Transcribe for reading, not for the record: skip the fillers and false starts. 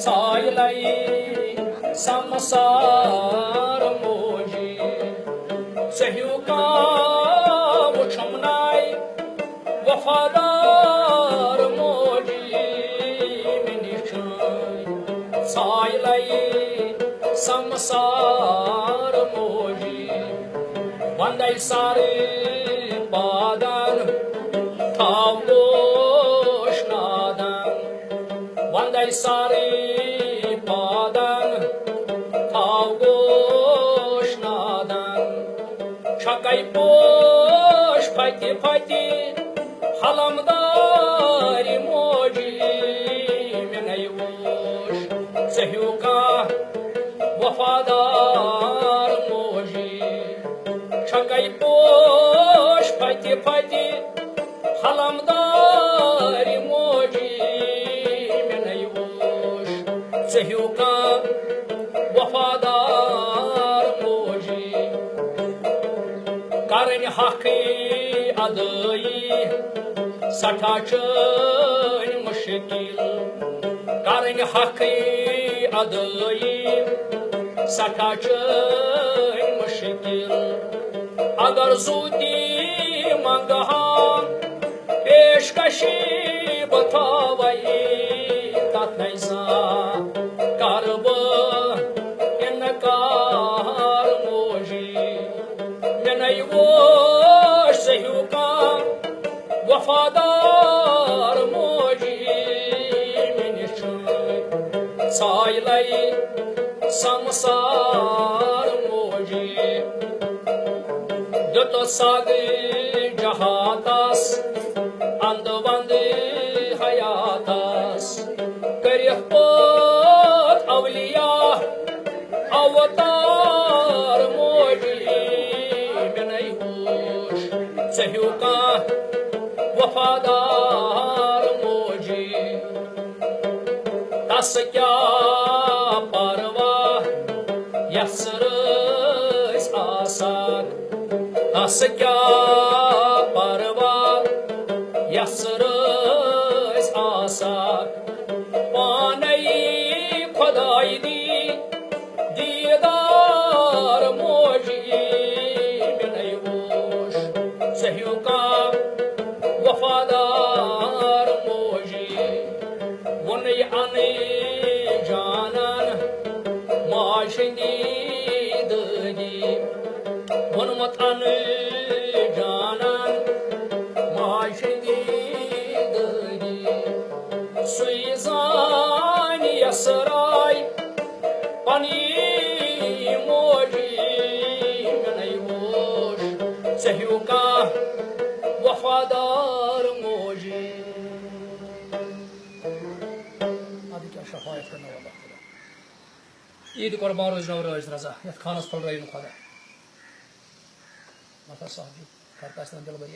सायलाई समसार मोजी सहियो का मुछमनाई वफादार मोजी मिनिशाई सायलाई समसार मोजी वंदai सारे बादन थावोश नादन वंदai सारे बादन थावोश नादन शकै पोश फति फति हलमदारी मोजी मिनै वोश सहियो का वफादार मोजी शकै पोश फति फति हलमदारी मोजी मिनै वोश सहियो का वफादार मोजी करन हक़ी अदई सठा चन मुश्किल करन हक़ी अदई सठा चन मुश्किल अगर ज़ूदी मंगहा पेशकशी बतावई तथ नैसा करब इनकार मोजी मिनै वोश सहियो का वफादार मोजी मिनिशाई सायलाई समसार मोजी दुतो साग जहातास अंद वंद हयातास करिख पत अवलिया अवतार मोजी मिनै वोश सहियो का वफादार मोजी तस क्या परवाह यसर आसाक तस क्या परवाह यसर आसाक पानई खुदाई दी दीदार मोजी मिनै वोश सहियो का वफादार मोजी वनै अने जानन माशनी दगी वनमत अने जानन माशनी दगी सुइजान यसराय पनी मोजी मिनै वोश सहियो का वफादार मोजी आदि क्या शफायत करने वाला खुदा ईद कुर्बान रोज रोज रजा यथ खानस फल रही खुदा मता साहब करता दिल बरिया।